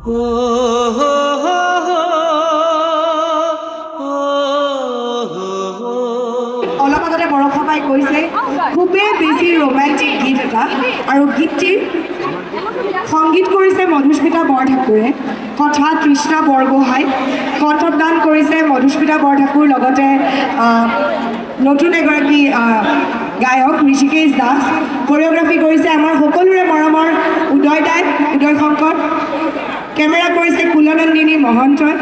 অলপ আগতে বৰষাবাই কৈছে খুবেই বেছি ৰোমান্টিক গীত এটা, আৰু গীতটিৰ সংগীত কৰিছে মধুস্মিতা বৰঠাকুৰে, কথা তৃষ্ণা বৰগোহাঁই, কণ্ঠদান কৰিছে মধুস্মিতা বৰঠাকুৰ, লগতে নতুন এগৰাকী গায়ক ঋষিকেশ দাস, কোৰিঅ'গ্ৰাফী কৰিছে আমাৰ সকলোৰে মৰমৰ উদয় দাই, উদয় শংকৰ, কেমেৰা কৰিছে কুলনন্দিনী মহন্তই,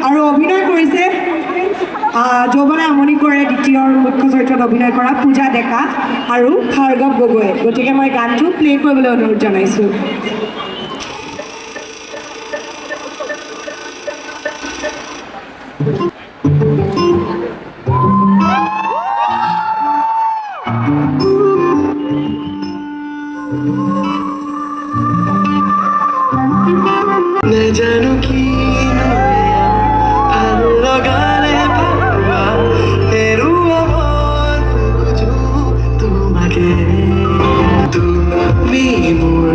আৰু অভিনয় কৰিছে যৌৱনে আমনি কৰে দ্বিতীয়ৰ মুখ্য চৰিত্ৰত অভিনয় কৰা পূজা ডেকা আৰু ভাৰ্গৱ গগৈ। গতিকে মই গানটো প্লে কৰিবলৈ অনুৰোধ জনাইছোঁ। জানো কি ভাল লগালে তোমাকে তুমি মোৰ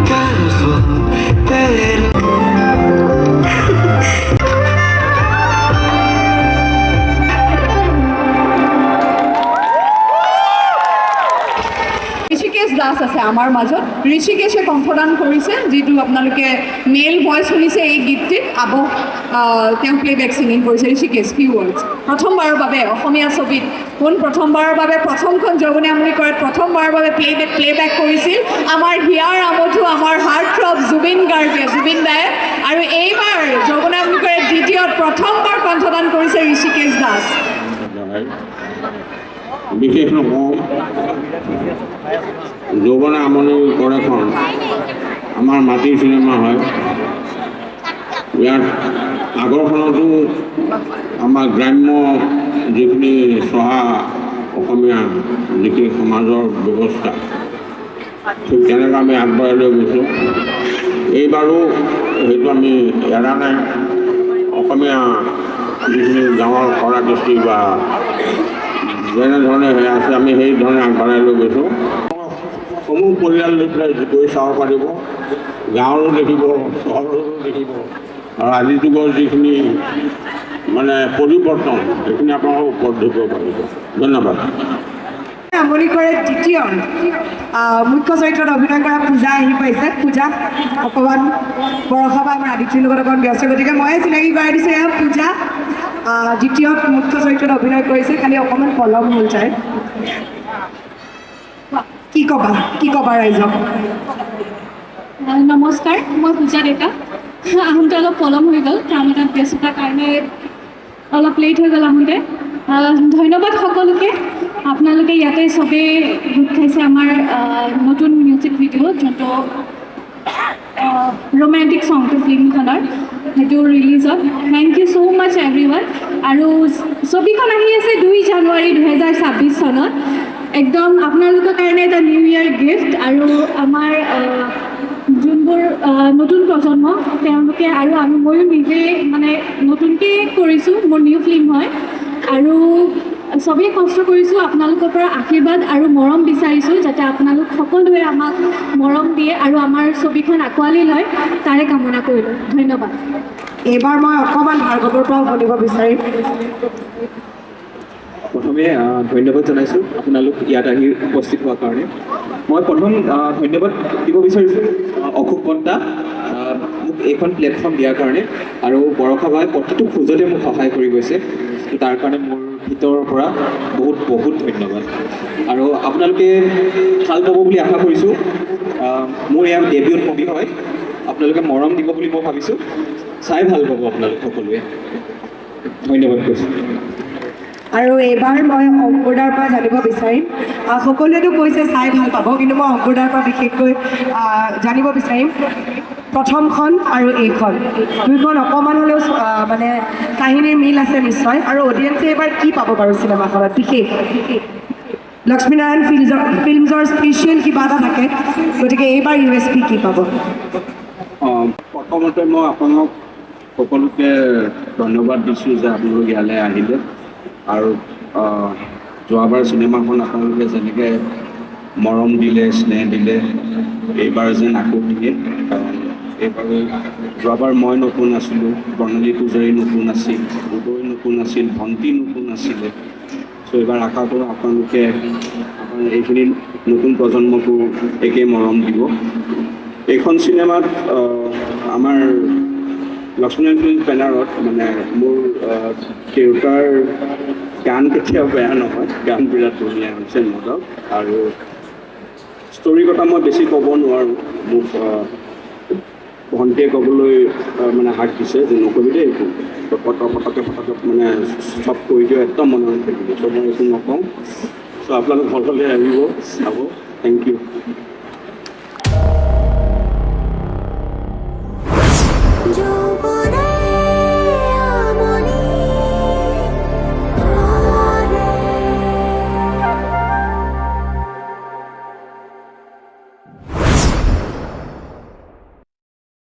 কাষতে ঋষিকেশ দাস আছে আমাৰ মাজত। ঋষিকেশে কণ্ঠদান কৰিছে, যিটো আপোনালোকে মেল ভইচ শুনিছে এই গীতটিত। তেওঁ প্লেবেক ছিংগিং কৰিছে ঋষিকেশ ফিউ ৱৰ্ডছ। প্ৰথমবাৰৰ বাবে অসমীয়া ছবিত প্ৰথমবাৰৰ বাবে প্ৰথমখন যৌৱনে আমনি কৰাত প্ৰথমবাৰৰ বাবে প্লেবেক কৰিছিল আমাৰ হিয়াৰ আমঠু, আমাৰ হাৰ্ট থ্ৰব জুবিন গাৰ্গে, জুবিন দায়ে। আৰু এইবাৰ যৌৱনে আমনি কৰাত দ্বিতীয়ত প্ৰথমবাৰ কণ্ঠদান কৰিছে ঋষিকেশ দাস। বিশেষ নকওঁ, যৌৱনে আমনি কৰেখন আমাৰ মাটিৰ চিনেমা হয়। ইয়াত আগৰখনতো আমাৰ গ্ৰাম্য যিখিনি চহা অসমীয়া যিখিনি সমাজৰ ব্যৱস্থা, ঠিক তেনেকৈ আমি আগবঢ়াই লৈ গৈছোঁ। এইবাৰো সেইটো আমি এৰা নাই। অসমীয়া যিখিনি গাঁৱৰ কৰা কৃষ্টি বা যেনেধৰণে হৈ আছে আমি সেই ধৰণে আগবঢ়াই লৈ গৈছোঁ। সমূহ পৰিয়াল লৈ পেলাই গৈ চাব পাৰিব, গাঁৱৰো দেখিব, চহৰৰো দেখিব, আৰু আজিৰ যুগৰ যিখিনি মানে পৰিৱৰ্তন সেইখিনি আপোনালোকক উপলব্ধি কৰিব পাৰিব। ধন্যবাদ। আমনি কৰে দ্বিতীয় মুখ্য চৰিত্ৰত অভিনয় কৰা পূজা আহি পাইছে। পূজা অকণমান বৰষা বা আমাৰ আদিত্যৰ লগত অকণমান ব্যস্ত, গতিকে ময়ে চিনাকি কৰাই দিছোঁ। এয়া পূজা দ্বিতীয় মুখ্য চৰিত্ৰত অভিনয় কৰিছে, খালি অকণমান পলম হ'ল যায়। কি ক'বা ৰাইজক? নমস্কাৰ, মই পূজা ডেকা। আহোঁতে অলপ পলম হৈ গ'ল, কাম এটা ব্যস্ততাৰ কাৰণে অলপ লেট হৈ গ'ল আহোঁতে। ধন্যবাদ সকলোকে। আপোনালোকে ইয়াতে চবেই গোট খাইছে আমাৰ নতুন মিউজিক ভিডিঅ', যোনটো ৰোমেণ্টিক চংটো ফিল্মখনৰ, সেইটো ৰিলিজত। Thank you so' much every one. আৰু ছবিখন আহি আছে 2 জানুৱাৰী 2026 চনত। একদম আপোনালোকৰ কাৰণে এটা নিউ ইয়েৰ গিফ্ট। আৰু আমাৰ যোনবোৰ নতুন প্ৰজন্ম তেওঁলোকে, আৰু ময়ো নিজে মানে নতুনকৈ কৰিছোঁ, মোৰ নিউ ফিল্ম হয়। আৰু চবেই কষ্ট কৰিছোঁ, আপোনালোকৰ পৰা আশীৰ্বাদ আৰু মৰম বিচাৰিছোঁ, যাতে আপোনালোক সকলোৱে আমাক মৰম দিয়ে আৰু আমাৰ ছবিখন আঁকোৱালি লয়, তাৰে কামনা কৰিলোঁ। ধন্যবাদ। এইবাৰ মই অকণমান ভাৰ্গৱৰ পৰাও শুনিব বিচাৰিম। প্ৰথমে ধন্যবাদ জনাইছোঁ আপোনালোক ইয়াত আহি উপস্থিত হোৱাৰ কাৰণে। মই প্ৰথম ধন্যবাদ দিব বিচাৰিছোঁ অশোক বন্তা, মোক এইখন প্লেটফৰ্ম দিয়াৰ কাৰণে, আৰু বৰষা বাই প্ৰতিটো খোজতে মোক সহায় কৰি গৈছে। তাৰ কাৰণে মোৰ ভিতৰৰ পৰা বহুত বহুত ধন্যবাদ। আৰু আপোনালোকে ভাল পাব বুলি আশা কৰিছোঁ। মোৰ এয়া ডেবিউট মুভি হয়, আপোনালোকে মৰম দিব বুলি মই ভাবিছোঁ। চাই ভাল পাব আপোনালোক সকলোৱে। ধন্যবাদ কৈছোঁ। আৰু এইবাৰ মই অংকুৰদাৰ পৰা জানিব বিচাৰিম, সকলোৱেতো কৈছে চাই ভাল পাব, কিন্তু মই অংকুৰদাৰ পৰা বিশেষকৈ জানিব বিচাৰিম প্ৰথমখন আৰু এইখন, দুইখন অকণমান হ'লেও মানে কাহিনীৰ মিল আছে নিশ্চয়, আৰু অডিয়েঞ্চে এইবাৰ কি পাব বাৰু চিনেমাখনত বিশেষ? লক্ষ্মীনাৰায়ণ ফিল্মছৰ স্পেচিয়েল কিবা এটা থাকে, গতিকে এইবাৰ USP কি পাব? প্ৰথমতে মই আপোনাক সকলোকে ধন্যবাদ দিছোঁ যে আপোনালোক ইয়ালৈ আহিলে। আৰু যোৱাবাৰ চিনেমাখন আপোনালোকে যেনেকৈ মৰম দিলে, স্নেহ দিলে, এইবাৰ যেন আকৌ দিয়ে, কাৰণ এইবাৰো যোৱাবাৰ মই নতুন আছিলোঁ, বৰ্ণালী পূজাৰী নতুন আছিল, উদয় নতুন আছিল, ভণ্টি নতুন আছিলে। চ' এইবাৰ আশা কৰোঁ আপোনালোকে আপোনাৰ এইখিনি নতুন প্ৰজন্মকো একেই মৰম দিব। এইখন চিনেমাত আমাৰ লক্ষ্মীনাৰায়ণ ফিল্ম বেনাৰত মানে মোৰ দেউতাৰ গান কেতিয়াও বেয়া নহয়, গান বিৰাট ধুনীয়া হৈছে মজা। আৰু ষ্টৰীৰ কথা মই বেছি ক'ব নোৱাৰোঁ, মোক ভণ্টিয়ে ক'বলৈ মানে হাক দিছে যে নকবি দেই একো, পটকে মানে চব কৰি দিওঁ, একদম মনত থাকিব। চ' মই একো নকওঁ। চ' আপোনালোক ঘৰলৈ আহিব, চাব। Thank U.